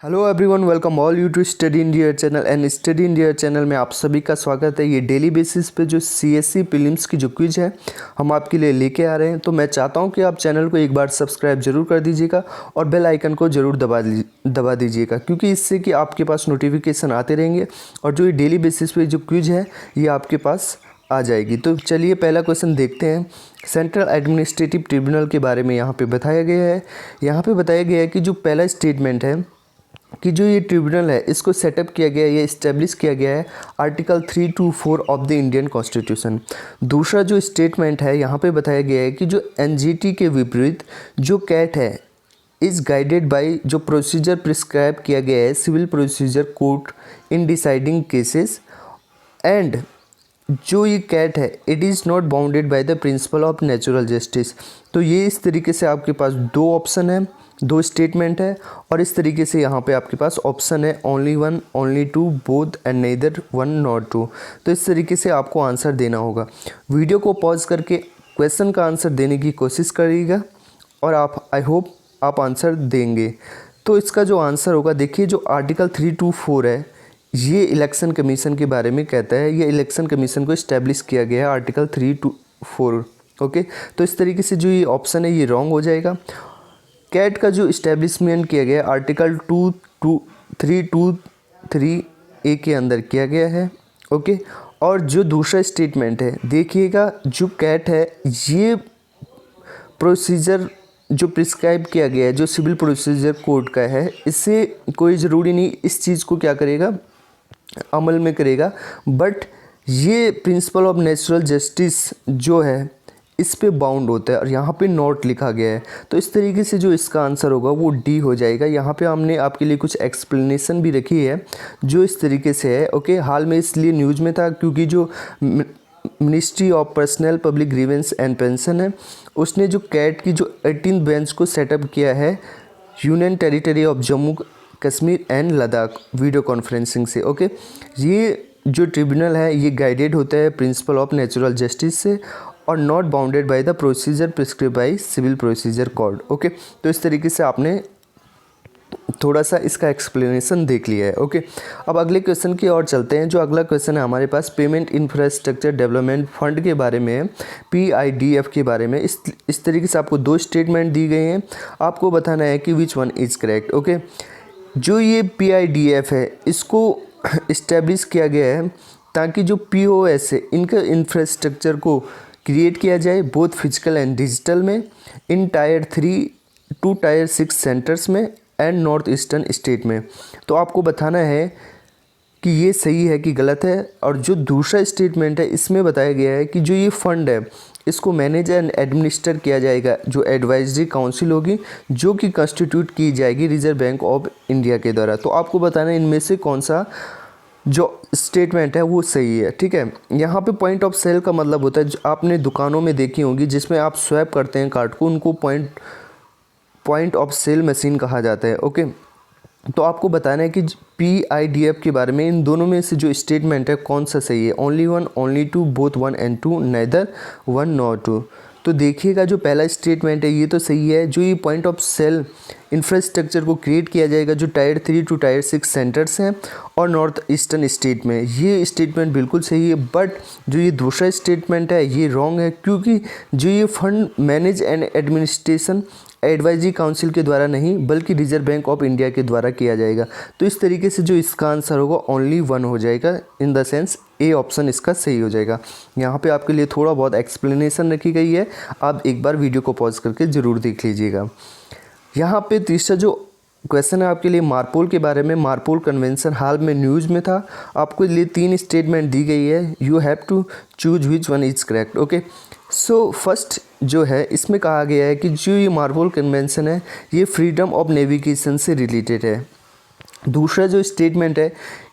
Hello everyone, welcome all you to study India channel and study India channel में आप सभी का स्वागत है। ये डेली बेसिस पे जो सीएससी प्रीलिम्स की जो क्विज है हम आपके लिए लेके आ रहे हैं। तो मैं चाहता हूं कि आप चैनल को एक बार सब्सक्राइब जरूर कर दीजिएगा और बेल आइकन को जरूर दबा दीजिएगा, क्योंकि इससे कि आपके पास नोटिफिकेशन आते रहेंगे और जो ये डेली बेसिस पे जो क्विज है ये आपके पास आ जाएगी। तो चलिए पहला क्वेश्चन देखते हैं। सेंट्रल एडमिनिस्ट्रेटिव ट्रिब्यूनल के बारे में यहाँ पे बताया गया है। यहाँ पे बताया गया है कि जो पहला स्टेटमेंट है कि जो ये ट्रिब्यूनल है इसको सेटअप किया गया है, ये इस्टेब्लिश किया गया है article 324 of the Indian constitution. दूसरा जो स्टेटमेंट है यहाँ पे बताया गया है कि जो एनजीटी के विपरीत जो कैट है इज़ गाइडेड बाय जो प्रोसीजर प्रिस्क्राइब किया गया है civil procedure court in deciding cases and जो ये कैट है it is not bounded by the principle of natural justice. तो ये इस तरीके से आपके पास दो ऑप्शन है, दो स्टेटमेंट है और इस तरीके से यहाँ पे आपके पास ऑप्शन है only one, only two, both and neither one nor two. तो इस तरीके से आपको आंसर देना होगा। वीडियो को पॉज करके क्वेश्चन का आंसर देने की कोशिश करिएगा और आप आई होप आप आंसर देंगे। तो इसका जो आंसर होगा, देखिए जो आर्टिकल 324 है ये इलेक्शन कमीशन के बारे में कहता है। ये इलेक्शन कमीशन को इस्टेब्लिश किया गया है आर्टिकल 324। ओके, तो इस तरीके से जो ये ऑप्शन है ये रॉन्ग हो जाएगा। कैट का जो इस्टेब्लिशमेंट किया गया है आर्टिकल 323 ए के अंदर किया गया है। ओके, और जो दूसरा स्टेटमेंट है देखिएगा, जो कैट है ये प्रोसीजर जो प्रिस्क्राइब किया गया है जो सिविल प्रोसीजर कोड का है, इससे कोई ज़रूरी नहीं इस चीज़ को क्या करेगा, अमल में करेगा, बट ये प्रिंसिपल ऑफ नेचुरल जस्टिस जो है इस पे बाउंड होता है और यहाँ पे नोट लिखा गया है। तो इस तरीके से जो इसका आंसर होगा वो डी हो जाएगा। यहाँ पे हमने आपके लिए कुछ एक्सप्लेनेशन भी रखी है जो इस तरीके से है। ओके, हाल में इसलिए न्यूज़ में था क्योंकि जो ministry of personnel public grievance and pension है उसने जो कैट की जो 18 बेंच को सेटअप किया है union territory of Jammu Kashmir and Ladakh video conferencing से। ओके, ये जो ट्रिब्यूनल है ये गाइडेड होता है प्रिंसिपल ऑफ नेचुरल जस्टिस से और not bounded by the procedure prescribe by civil procedure code. Okay, तो इस तरीके से आपने थोड़ा सा इसका एक्सप्लेनेशन देख लिया है। ओके, अब अगले क्वेश्चन की ओर चलते हैं। जो अगला क्वेश्चन है हमारे पास पेमेंट इंफ्रास्ट्रक्चर डेवलपमेंट फंड के बारे में है, PIDF के बारे में। इस तरीके से आपको दो स्टेटमेंट दी गई हैं, आपको बताना है कि विच वन इज़ करेक्ट। ओके, जो ये PIDF है इसको इस्टेब्लिश किया गया है ताकि जो POS है इनका इंफ्रास्ट्रक्चर को क्रिएट किया जाए बोथ फिजिकल एंड डिजिटल में इन टायर 3 टू टायर 6 सेंटर्स में एंड नॉर्थ ईस्टर्न स्टेट में। तो आपको बताना है कि ये सही है कि गलत है। और जो दूसरा स्टेटमेंट है इसमें बताया गया है कि जो ये फंड है इसको मैनेज एंड एडमिनिस्टर किया जाएगा जो एडवाइजरी काउंसिल होगी जो कि कंस्टिट्यूट की जाएगी रिजर्व बैंक ऑफ इंडिया के द्वारा। तो आपको बताना है इनमें से कौन सा जो स्टेटमेंट है वो सही है। ठीक है, यहाँ पे पॉइंट ऑफ सेल का मतलब होता है, जो आपने दुकानों में देखी होंगी जिसमें आप स्वैप करते हैं कार्ड को, उनको पॉइंट ऑफ सेल मशीन कहा जाता है। ओके, तो आपको बताना है कि PIDF के बारे में इन दोनों में से जो स्टेटमेंट है कौन सा सही है, only one, only two, both one and two, neither one nor two. तो देखिएगा जो पहला स्टेटमेंट है ये तो सही है। जो ये पॉइंट ऑफ सेल इंफ्रास्ट्रक्चर को क्रिएट किया जाएगा जो टायर 3 टू टायर 6 सेंटर्स हैं और नॉर्थ ईस्टर्न स्टेट में, ये स्टेटमेंट बिल्कुल सही है। बट जो ये दूसरा स्टेटमेंट है ये रॉन्ग है, क्योंकि जो ये fund manage and administration advisory council के द्वारा नहीं बल्कि रिजर्व बैंक ऑफ इंडिया के द्वारा किया जाएगा। तो इस तरीके से जो इसका आंसर होगा ओनली वन हो जाएगा, in the sense A option इसका सही हो जाएगा। यहाँ पे आपके लिए थोड़ा बहुत एक्सप्लेनेशन रखी गई है, आप एक बार वीडियो को पॉज करके ज़रूर देख लीजिएगा। यहाँ पे तीसरा जो क्वेश्चन है आपके लिए मार्पोल के बारे में। मार्पोल कन्वेंशन हाल में न्यूज़ में था, आपको लिए 3 स्टेटमेंट दी गई है, you have to choose which one is correct. Okay, so first जो है इसमें कहा गया है कि जो ये मार्पोल कन्वेंशन है ये फ्रीडम ऑफ नेविगेशन से रिलेटेड है। दूसरा जो स्टेटमेंट है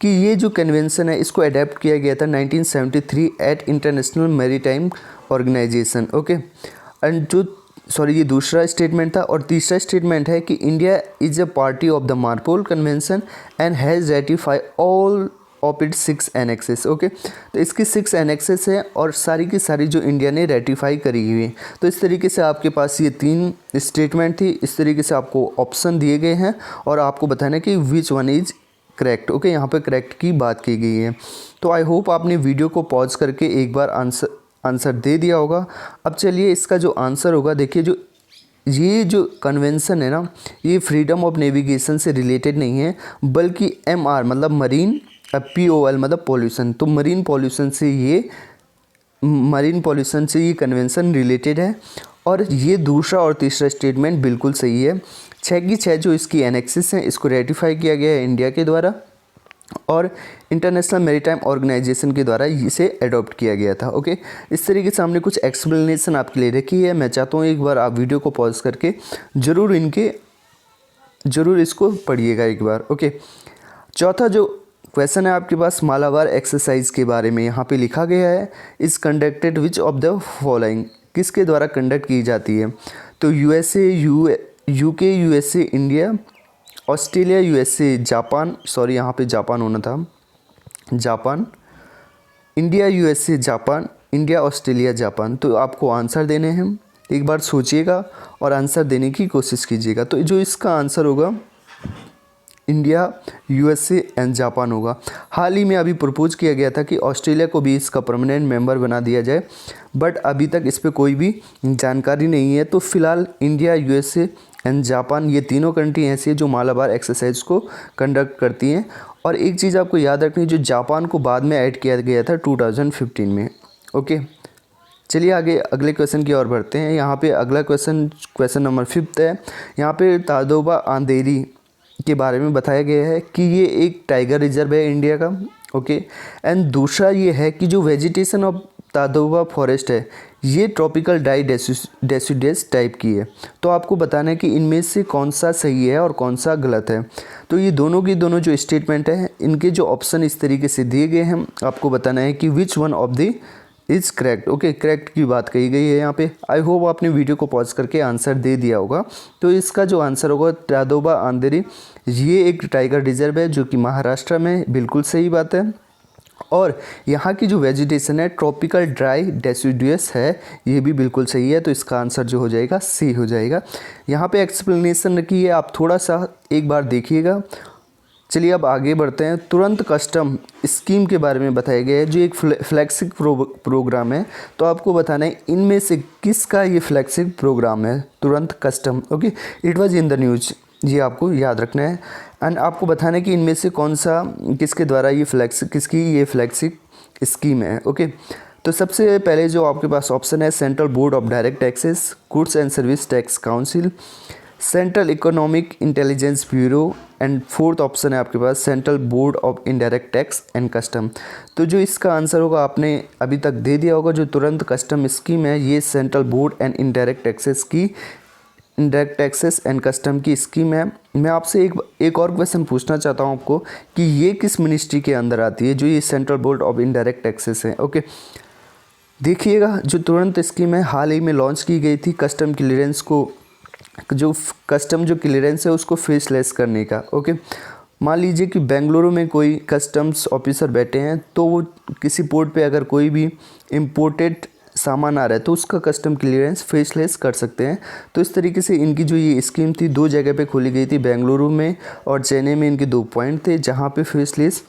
कि ये जो कन्वेंशन है इसको अडेप्ट किया गया था 1973 at international maritime organisation. Okay, and जो ये दूसरा स्टेटमेंट था। और तीसरा स्टेटमेंट है कि India is a party of the MARPOL convention and has ratify all of its 6 annexes. Okay, तो इसकी 6 एनेक्सेस है और सारी की सारी जो इंडिया ने रेटिफाई करी हुई है। तो इस तरीके से आपके पास ये 3 स्टेटमेंट थी, इस तरीके से आपको ऑप्शन दिए गए हैं और आपको बताना है कि which one is correct. Okay, यहाँ पे करेक्ट की बात की गई है। तो आई होप आपने वीडियो को पॉज करके एक बार आंसर दे दिया होगा। अब चलिए इसका जो आंसर होगा, देखिए ये जो कन्वेंशन है ना, ये फ्रीडम ऑफ नेविगेशन से रिलेटेड नहीं है, बल्कि MR मतलब मरीन, POL मतलब पॉल्यूशन, तो मरीन पॉल्यूशन से ये कन्वेंशन रिलेटेड है। और ये दूसरा और तीसरा स्टेटमेंट बिल्कुल सही है। 6 की 6 जो इसकी एनेक्सिस हैं, इसको रेटिफाई किया गया है इंडिया के द्वारा और इंटरनेशनल मैरीटाइम ऑर्गेनाइजेशन के द्वारा इसे अडॉप्ट किया गया था। ओके, इस तरीके से हमने कुछ एक्सप्लेनेशन आपके लिए रखी है। मैं चाहता हूँ एक बार आप वीडियो को पॉज करके ज़रूर इसको पढ़िएगा एक बार। ओके, चौथा जो क्वेश्चन है आपके पास मालाबार एक्सरसाइज के बारे में यहाँ पे लिखा गया है, is conducted which of the following, किसके द्वारा कंडक्ट की जाती है। तो USA, UK, USA, India, Australia, USA, Japan, sorry यहाँ पे जापान होना था, Japan, India, USA, Japan, India, Australia, Japan. तो आपको आंसर देने हैं, एक बार सोचिएगा और आंसर देने की कोशिश कीजिएगा। तो जो इसका आंसर होगा इंडिया, USA एंड जापान होगा। हाल ही में अभी प्रपोज किया गया था कि ऑस्ट्रेलिया को भी इसका परमानेंट मेंबर बना दिया जाए, बट अभी तक इस पर कोई भी जानकारी नहीं है। तो फिलहाल इंडिया, USA एंड जापान, ये तीनों कंट्री ऐसी है जो मालाबार एक्सरसाइज को कंडक्ट करती हैं। और एक चीज़ आपको याद रखनी है, जो जापान को बाद में ऐड किया गया था 2015 में। ओके, चलिए आगे अगले क्वेश्चन की ओर बढ़ते हैं। यहाँ पे अगला क्वेश्चन नंबर 5 है। यहाँ पे तादोबा आंधेरी के बारे में बताया गया है कि ये एक टाइगर रिजर्व है इंडिया का। ओके, एंड दूसरा ये है कि जो वेजिटेशन ऑफ तादोबा फॉरेस्ट है, ये ट्रॉपिकल डाई डेसिडुअस टाइप की है। तो आपको बताना है कि इनमें से कौन सा सही है और कौन सा गलत है। तो ये दोनों की दोनों जो स्टेटमेंट है, इनके जो ऑप्शन इस तरीके से दिए गए हैं, आपको बताना है कि which one of the is correct. Okay, correct की बात कही गई है यहाँ पे। आई होप आपने वीडियो को पॉज करके आंसर दे दिया होगा। तो इसका जो आंसर होगा तादोबा आंधेरी, ये एक टाइगर रिजर्व है जो कि महाराष्ट्र में, बिल्कुल सही बात है। और यहाँ की जो वेजिटेशन है ट्रॉपिकल ड्राई डेसिडुअस है, ये भी बिल्कुल सही है। तो इसका आंसर जो हो जाएगा सी हो जाएगा। यहाँ पे एक्सप्लेनेशन रखी है, आप थोड़ा सा एक बार देखिएगा। चलिए अब आगे बढ़ते हैं। तुरंत कस्टम स्कीम के बारे में बताया गया है, जो एक फ्लैगशिप प्रोग्राम है। तो आपको बताना है इनमें से किसका ये फ्लैगशिप प्रोग्राम है, तुरंत custom. Okay, it was in the news, ये आपको याद रखना है। एंड आपको बताना है कि इनमें से कौन सा, किसके द्वारा किसकी ये फ्लैगशिप स्कीम है। ओके, तो सबसे पहले जो आपके पास ऑप्शन है, central board of direct taxes, goods and service tax council, central economic intelligence bureau, and fourth option है आपके पास central board of indirect tax and custom. तो जो इसका आंसर होगा आपने अभी तक दे दिया होगा, जो तुरंत कस्टम स्कीम है, ये central board and indirect taxes and custom की स्कीम है। मैं आपसे एक और क्वेश्चन पूछना चाहता हूँ आपको कि ये किस मिनिस्ट्री के अंदर आती है, जो ये central board of indirect taxes है। ओके, देखिएगा, जो तुरंत स्कीम है हाल ही में लॉन्च की गई थी, कस्टम क्लियरेंस है उसको फेसलेस करने का। ओके, मान लीजिए कि बेंगलुरु में कोई कस्टम्स ऑफिसर बैठे हैं, तो वो किसी पोर्ट पे अगर कोई भी इम्पोर्टेड सामान आ रहा है तो उसका कस्टम क्लियरेंस फेसलेस कर सकते हैं। तो इस तरीके से इनकी जो ये स्कीम थी 2 जगह पे खोली गई थी, बेंगलुरु में और चेन्नई में। इनके 2 पॉइंट थे जहाँ पे फेसलेस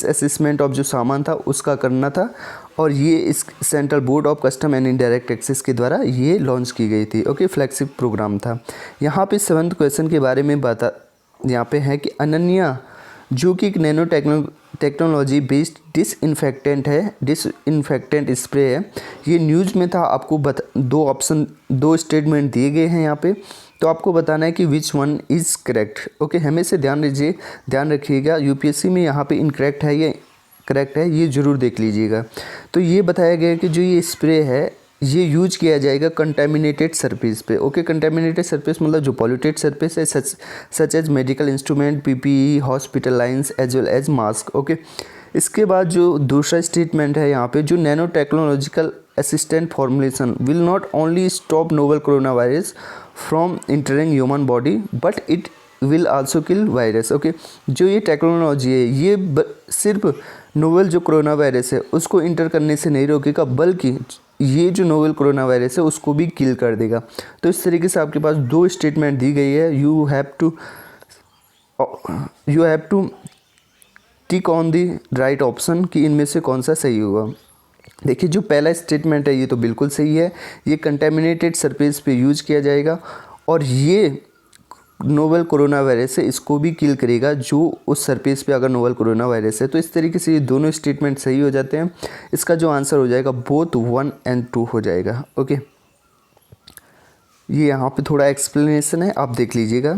असेसमेंट ऑफ जो सामान था उसका करना था। और ये इस central board of custom and indirect taxes के द्वारा ये लॉन्च की गई थी। ओके, फ्लैगशिप प्रोग्राम था। यहाँ पे 7th क्वेश्चन के बारे में यहाँ पे है कि अनन्या, जो कि एक nano technology based disinfectant spray है, ये न्यूज़ में था। आपको 2 स्टेटमेंट दिए गए हैं यहाँ पे, तो आपको बताना है कि विच वन इज़ करेक्ट। ओके, हमेशा ध्यान रखिएगा, यूपीएससी में यहाँ पे इनकरेक्ट है या करेक्ट है, ये ज़रूर देख लीजिएगा। तो ये बताया गया है कि जो ये स्प्रे है, ये यूज किया जाएगा कंटेमिनेटेड सरफेस पे। ओके, कंटेमिनेटेड सरफेस मतलब जो पॉल्यूटेड सरफेस है, such as medical instrument, PPE, hospital lines as well as mask. Okay, इसके बाद जो दूसरा स्टेटमेंट है यहाँ पे, जो nano technological assistant formulation will not only stop novel corona virus from entering human body, but it will also kill virus. Okay, जो ये टेक्नोलॉजी है ये सिर्फ नोवेल जो कोरोना वायरस है उसको इंटर करने से नहीं रोकेगा, बल्कि ये जो नोवेल कोरोना वायरस है उसको भी किल कर देगा। तो इस तरीके से आपके पास दो स्टेटमेंट दी गई है। You have to tick on the right option कि इनमें से कौन सा सही होगा। देखिए, जो पहला स्टेटमेंट है ये तो बिल्कुल सही है, ये कंटेमिनेटेड सरफेस पे यूज किया जाएगा और ये नोवेल कोरोना वायरस है इसको भी किल करेगा जो उस सरफेस पे अगर नोवेल कोरोना वायरस है। तो इस तरीके से ये दोनों स्टेटमेंट सही हो जाते हैं। इसका जो आंसर हो जाएगा बोथ 1 और 2 हो जाएगा। ओके, ये यहाँ पे थोड़ा एक्सप्लेनेशन है, आप देख लीजिएगा।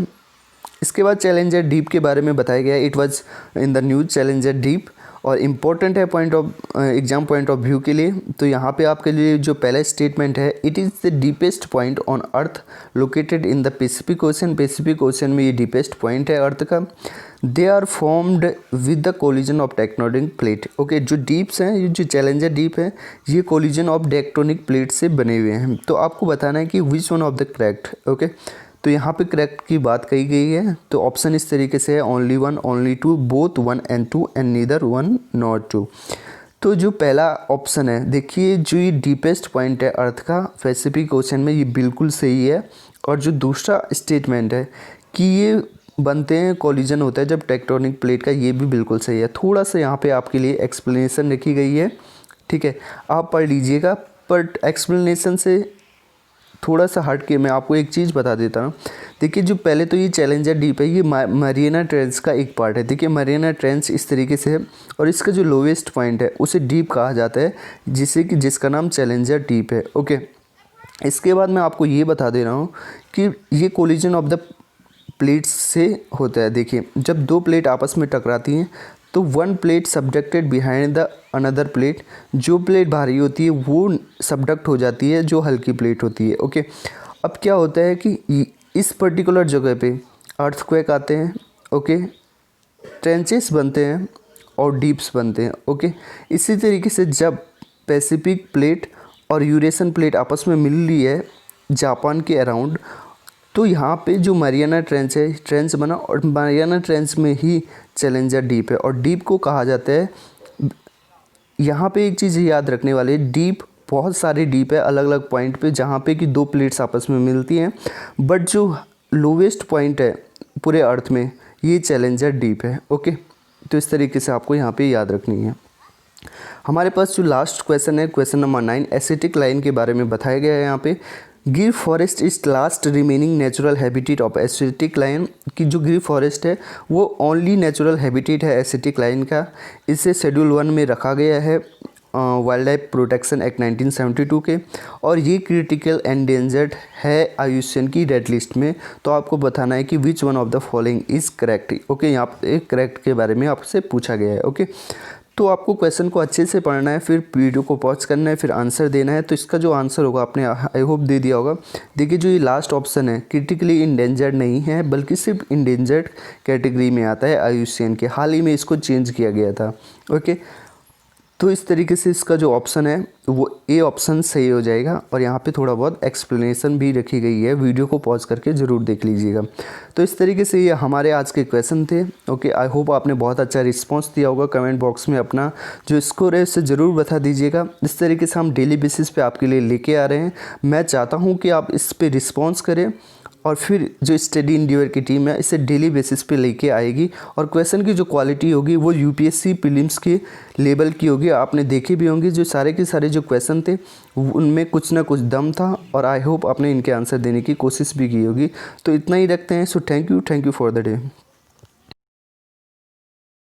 इसके बाद चैलेंजर डीप के बारे में बताया गया। It was in the news challenger deep, और इम्पोर्टेंट है एग्जाम पॉइंट ऑफ व्यू के लिए। तो यहाँ पे आपके लिए जो पहला स्टेटमेंट है, it is the deepest point on earth located in the Pacific Ocean. Pacific Ocean में ये डीपेस्ट पॉइंट है अर्थ का। They are formed with the collision of tectonic plate. Okay, जो डीप्स हैं, ये जो चैलेंजर डीप है ये कोलिजन ऑफ टेक्टोनिक प्लेट से बने हुए हैं। तो आपको बताना है कि which one of the correct. Okay, तो यहाँ पे करेक्ट की बात कही गई है। तो ऑप्शन इस तरीके से है, ओनली 1, ओनली 2, बोथ 1 और 2 एंड नीदर 1 नॉर 2। तो जो पहला ऑप्शन है, देखिए जो ये डीपेस्ट पॉइंट है अर्थ का पैसिफिक ओशन में, ये बिल्कुल सही है। और जो दूसरा स्टेटमेंट है कि ये बनते हैं, कोलिजन होता है जब टेक्टोनिक प्लेट का, ये भी बिल्कुल सही है। थोड़ा सा यहाँ पे आपके लिए एक्सप्लेनेशन रखी गई है, ठीक है, आप पढ़ लीजिएगा। बट एक्सप्लेनेशन से थोड़ा सा हट के मैं आपको एक चीज़ बता देता हूँ। देखिए, जो पहले तो ये चैलेंजर डीप है ये मरियाना ट्रेंच का एक पार्ट है। देखिए, मरियाना ट्रेंच इस तरीके से है और इसका जो लोवेस्ट पॉइंट है उसे डीप कहा जाता है, जिसका नाम चैलेंजर डीप है। ओके, इसके बाद मैं आपको ये बता दे रहा हूँ कि ये कोलिजन ऑफ द प्लेट्स से होता है। देखिए, जब दो प्लेट आपस में टकराती हैं तो one plate subducted behind the another plate, जो प्लेट भारी होती है वो सब्डक्ट हो जाती है जो हल्की प्लेट होती है। ओके, अब क्या होता है कि इस पर्टिकुलर जगह पे अर्थक्वेक आते हैं। ओके, ट्रेंचेस बनते हैं और डीप्स बनते हैं। ओके, इसी तरीके से जब पैसिफिक प्लेट और यूरेशियन प्लेट आपस में मिल रही है जापान के अराउंड, तो यहाँ पे जो मरियाना ट्रेंच है, ट्रेंच बना और मरियाना ट्रेंच में ही चैलेंजर डीप है। और डीप को कहा जाता है, यहाँ पे एक चीज़ याद रखने वाली, डीप बहुत सारे डीप है अलग अलग पॉइंट पे जहाँ पे कि दो प्लेट्स आपस में मिलती हैं, बट जो लोवेस्ट पॉइंट है पूरे अर्थ में ये चैलेंजर डीप है। ओके, तो इस तरीके से आपको यहाँ पे याद रखनी है। हमारे पास जो लास्ट क्वेश्चन है, क्वेश्चन नंबर 9, एसिटिक लाइन के बारे में बताया गया है। यहाँ पे गिर forest is last remaining natural habitat of acetic line, की जो गिर फॉरेस्ट है वो ओनली नेचुरल हैबिटेट है एसिटिक लाइन का। इसे शेड्यूल 1 में रखा गया है वाइल्ड लाइफ प्रोटेक्शन एक्ट 1972 के, और ये क्रिटिकल एंडेंजर्ड है IUCN की रेड लिस्ट में। तो आपको बताना है कि which one of the following is correct. Okay, यहाँ पे करेक्ट के बारे में आपसे पूछा गया है। ओके, तो आपको क्वेश्चन को अच्छे से पढ़ना है, फिर वीडियो को पॉज करना है, फिर आंसर देना है। तो इसका जो आंसर होगा आपने आई होप दे दिया होगा। देखिए, जो ये लास्ट ऑप्शन है क्रिटिकली इंडेंजर्ड नहीं है, बल्कि सिर्फ इंडेंजर्ड कैटेगरी में आता है IUCN के। हाल ही में इसको चेंज किया गया था। ओके, तो इस तरीके से इसका जो ऑप्शन है वो ए ऑप्शन सही हो जाएगा। और यहाँ पे थोड़ा बहुत एक्सप्लेनेशन भी रखी गई है, वीडियो को पॉज करके ज़रूर देख लीजिएगा। तो इस तरीके से ये हमारे आज के क्वेश्चन थे। ओके, आई होप आपने बहुत अच्छा रिस्पांस दिया होगा। कमेंट बॉक्स में अपना जो स्कोर है उससे ज़रूर बता दीजिएगा। इस तरीके से हम डेली बेसिस पे आपके लिए लेके आ रहे हैं। मैं चाहता हूँ कि आप इस पर रिस्पॉन्स करें और फिर जो स्टडी इंडिवर की टीम है इसे डेली बेसिस पे लेके आएगी। और क्वेश्चन की जो क्वालिटी होगी वो UPSC प्रीलिम्स के लेवल की होगी। आपने देखे भी होंगे जो सारे के सारे जो क्वेश्चन थे उनमें कुछ ना कुछ दम था, और आई होप आपने इनके आंसर देने की कोशिश भी की होगी। तो इतना ही रखते हैं। So thank you for the day.